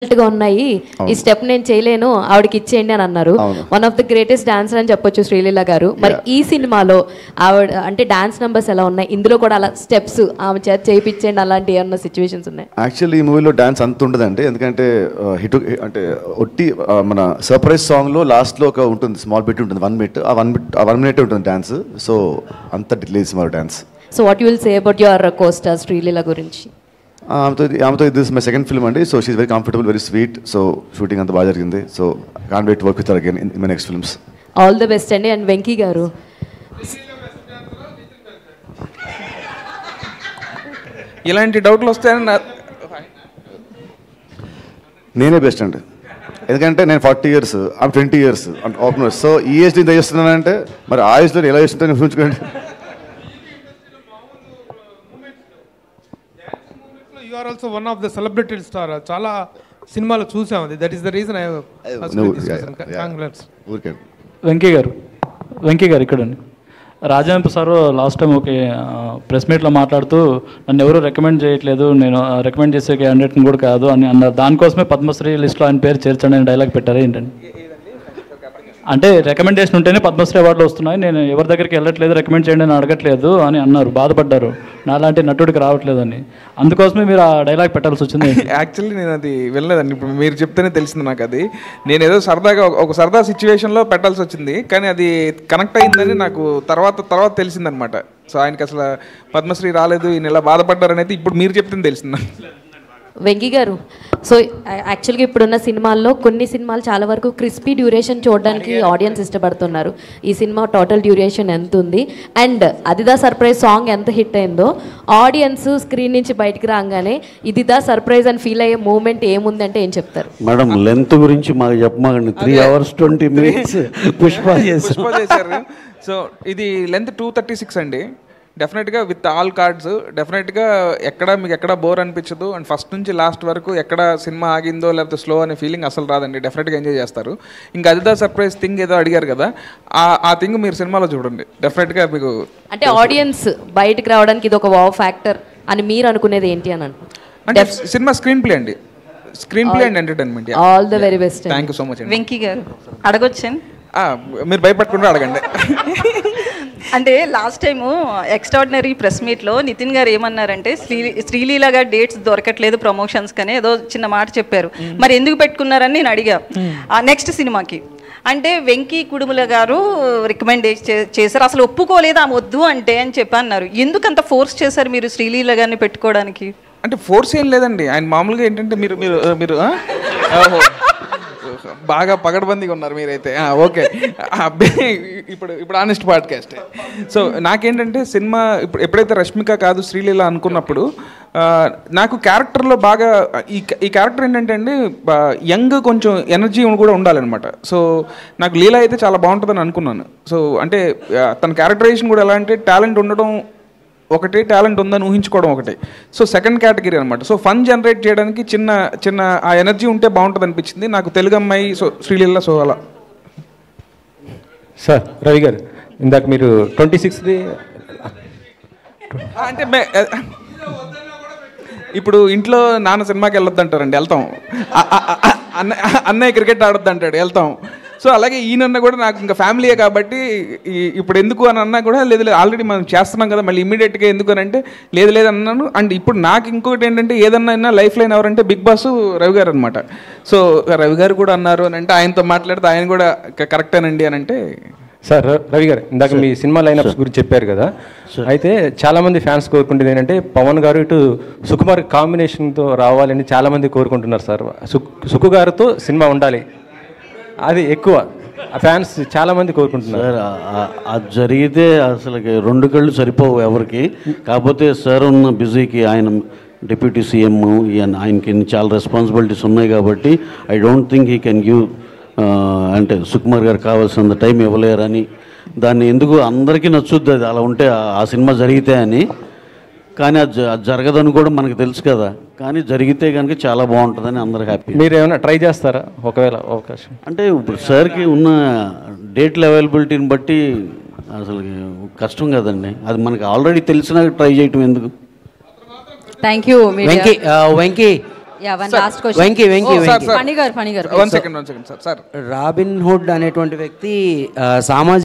గా ఉన్నాయి, ఈ స్టెప్ నేను చేయలేను ఆవిడకి ఇచ్చేయండి అని అన్నారు. One of the greatest dancer అని చెప్పొచ్చు శ్రీలీల గారు. మరి ఈ సినిమాలో ఆవిడ అంటే డాన్స్ నంబర్స్ ఎలా ఉన్నాయి, ఇందులో కూడా అలా స్టెప్స్ ఆమె చేత చేయించండి అలాంటి ఏమన్నా సిచ్యువేషన్స్ ఉన్నాయి? యాక్చువల్లీ ఈ మూవీలో డాన్స్ అంత ఉండదండి, ఎందుకంటే హిట్ అంటే ఒట్టి మన సర్ప్రైజ్ సాంగ్లో లాస్ట్లో ఒక ఉంటుంది, స్మాల్ బిట్ ఉంటుంది, 1 minute. ఆ 1 minute ఉంటుంది డాన్స్. సో అంత లేదు మరి dance. So what you will say about your costar Sreeleela గురించి? ఆమెతో ఇది మై సెకండ్ ఫిల్మ్ అండి. So she's very comfortable, very sweet. So shooting అంతా బాగా జరిగింది. So can't wait to work with her again in my next films. All the best అండి. And Venky గారు, ఇలాంటి డౌట్లు వస్తాయని నేనే బెస్ట్ అండి, ఎందుకంటే నేను 40 years, I'm 20 years opener. So ఈ ఏజ్ ఇంత చేస్తున్నానంటే మరి ఆ ఏజ్లో ఎలా చేస్తుంటే ఊహించుకోండి. You are also one of the celebrated star. చాలా సినిమాలు చూసాం, అది that is the reason I congrats. Venky గారు ఇక్కడ రాజాంపు సార్ లాస్ట్ టైం ఒక ప్రెస్ మీట్లో మాట్లాడుతూ నన్ను ఎవరు రికమెండ్ చేయట్లేదు, నేను రికమెండ్ చేసే క్యాండిడేట్ని కూడా కాదు అని అన్నారు. దానికోసమే పద్మశ్రీ లిస్ట్లో ఆయన పేరు చేర్చండి అని డైలాగ్ పెట్టారు. ఏంటండి అంటే రికమెండేషన్ ఉంటేనే పద్మశ్రీ అవార్డులు వస్తున్నాయి, నేను ఎవరి దగ్గరికి వెళ్ళట్లేదు, రికమెండ్ చేయండి అని అడగట్లేదు అని అన్నారు, బాధపడ్డారు. నాలాంటి నటుడికి రావట్లేదు అని. అందుకోసమే మీరు ఆ డైలాగ్ పెట్టాల్సి వచ్చింది. యాక్చువల్లీ నేను అది వెళ్ళలేదండి, ఇప్పుడు మీరు చెప్తేనే తెలిసింది నాకు. అది నేను ఏదో సరదాగా ఒక సరదా సిచ్యువేషన్లో పెట్టాల్సి వచ్చింది, కానీ అది కనెక్ట్ అయిందని నాకు తర్వాత తెలిసిందనమాట. సో ఆయనకి అసలు పద్మశ్రీ రాలేదు, ఈయన ఇలా బాధపడ్డారనేది ఇప్పుడు మీరు చెప్తేనే తెలిసింది నాకు. వెంకీ గారు, సో యాక్చువల్గా ఇప్పుడున్న సినిమాల్లో కొన్ని సినిమాలు చాలా వరకు క్రిస్పీ డ్యూరేషన్ చూడడానికి ఆడియన్స్ ఇష్టపడుతున్నారు. ఈ సినిమా టోటల్ డ్యూరేషన్ ఎంత ఉంది, అండ్ అదిదా సర్ప్రైజ్ సాంగ్ ఎంత హిట్ అయిందో, ఆడియన్స్ స్క్రీన్ నుంచి బయటకు రాగానే ఇదిదా సర్ప్రైజ్ అని ఫీల్ అయ్యే మూమెంట్ ఏముందంటే ఏం చెప్తారు? మేడం లెంత్ గురించి మాకు చెప్పమాకండి. 3 hours 20 minutes పుష్ప చేశారు. సో ఇది లెంత్ 236 అండి. డెఫినెట్గా విత్ ఆల్ కార్డ్స్ డెఫినెట్గా మీకు ఎక్కడ బోర్ అనిపించదు. అండ్ ఫస్ట్ నుంచి లాస్ట్ వరకు ఎక్కడ సినిమా ఆగిందో లేకపోతే స్లో అనే ఫీలింగ్ అసలు రాదండి. డెఫినెట్గా ఎంజాయ్ చేస్తారు. ఇంకా అదిదా సర్ప్రైజ్ థింగ్ ఏదో అడిగారు కదా, ఆ థింగ్ మీరు సినిమాలో చూడండి, డెఫినెట్గా మీకు అంటే ఆడియన్స్ బయటకు రావడానికి ఇది ఒక వావ్ ఫ్యాక్టర్ అని మీరు అనుకునేది ఏంటి అని అంటే సినిమా స్క్రీన్ ప్లే అండి, screen play and entertainment. All the very best. Thank you so much. Venky గారు అడగొచ్చాను, మీరు భయపడకుండా అడగండి. అంటే లాస్ట్ టైము ఎక్స్ట్రాడినరీ ప్రెస్ మీట్లో నితిన్ గారు ఏమన్నారంటే శ్రీలీల గారు డేట్స్ దొరకట్లేదు ప్రమోషన్స్ కానీ ఏదో చిన్న మాట చెప్పారు. మరి ఎందుకు పెట్టుకున్నారని నేను అడిగా నెక్స్ట్ సినిమాకి. అంటే వెంకీ కుడుముల గారు రికమెండ్ చేశారు, అసలు ఒప్పుకోలేదు ఆమె వద్దు అంటే అని చెప్పి అన్నారు. ఎందుకు అంత ఫోర్స్ చేశారు మీరు శ్రీలీల గారిని పెట్టుకోవడానికి? అంటే ఫోర్స్ ఏం లేదండి, ఆయన మామూలుగా ఏంటంటే మీరు బాగా పగడబందీగా ఉన్నారు మీరైతే. ఓకే, ఇప్పుడు ఆనెస్ట్ పాడ్కాస్ట్. సో నాకేంటంటే సినిమా ఎప్పుడైతే రష్మిక కాదు శ్రీలీల అనుకున్నప్పుడు నాకు క్యారెక్టర్లో బాగా ఈ క్యారెక్టర్ ఏంటంటే అండి యంగ్ కొంచెం ఎనర్జీ కూడా ఉండాలన్నమాట. సో నాకు లీలా అయితే చాలా బాగుంటుందని అనుకున్నాను. సో అంటే తన క్యారెక్టరైజేషన్ కూడా ఎలా అంటే టాలెంట్ ఉండడం ఒకటి, టాలెంట్ ఉందని ఊహించుకోవడం ఒకటి. సో సెకండ్ కేటగిరీ అనమాట. సో ఫన్ జనరేట్ చేయడానికి చిన్న ఆ ఎనర్జీ ఉంటే బాగుంటుంది అనిపించింది నాకు. తెలుగు అమ్మాయి, సో శ్రీలీల, సో అలా. సార్ రవి గారు, ఇందాక మీరు 26th అంటే ఇప్పుడు ఇంట్లో నాన్న సినిమాకి వెళ్ళొద్దు అంటారండి, వెళ్తాం. అన్నయ్య క్రికెట్ ఆడొద్దు అంటాడు, వెళ్తాం. సో అలాగే ఈయనన్న కూడా నాకు ఇంకా ఫ్యామిలీయే కాబట్టి ఇప్పుడు ఎందుకు అని అన్నా కూడా లేదు ఆల్రెడీ మనం చేస్తున్నాం కదా మళ్ళీ ఇమీడియట్గా ఎందుకు అని అంటే లేదు అన్నాను. అండ్ ఇప్పుడు నాకు ఇంకొకటి ఏంటంటే ఏదన్నా లైఫ్ లైన్ ఎవరంటే బిగ్ బాస్ రవి గారు అనమాట. సో రవి గారు కూడా అన్నారు అని అంటే ఆయనతో మాట్లాడితే ఆయన కూడా కరెక్టేనండి అని అంటే. సార్ రవి గారు, ఇందాక మీ సినిమా లైనప్స్ గురించి చెప్పారు కదా, అయితే చాలామంది ఫ్యాన్స్ కోరుకుంటుంది ఏంటంటే పవన్ గారు ఇటు సుకుమార్ కాంబినేషన్తో రావాలని చాలామంది కోరుకుంటున్నారు సార్. సుకు గారితో సినిమా ఉండాలి, అది ఎక్కువ ఫ్యాన్స్ చాలామంది కోరుకుంటున్నారు సార్. అది జరిగితే అసలు 2 కళ్ళు సరిపోవు ఎవరికి. కాకపోతే సార్ ఉన్న బిజీకి ఆయన డిప్యూటీ సీఎం, ఆయనకి చాలా రెస్పాన్సిబిలిటీస్ ఉన్నాయి కాబట్టి I don't think he can give అంటే సుకుమార్ గారు కావాల్సినంత టైం ఇవ్వలేరని. దాన్ని ఎందుకు అందరికీ నచ్చుద్ది అది అలా ఉంటే ఆ సినిమా జరిగితే అని. కానీ అది జరగదని కూడా మనకు తెలుసు కదా, కానీ జరిగితే కనుక చాలా బాగుంటుందని అందరు హ్యాపీ. మీరు ఏమైనా ట్రై చేస్తారా ఒకవేళ అవకాశం? అంటే ఇప్పుడు సార్కి ఉన్న డేట్ల అవైలబిలిటీని బట్టి అసలు కష్టం కదండి, అది మనకి ఆల్రెడీ తెలిసినా ట్రై చేయటం ఎందుకు? Thank you. Venky last question Venky Phani గారు one second sir Robin Hood అనేటువంటి వ్యక్తి సామాజిక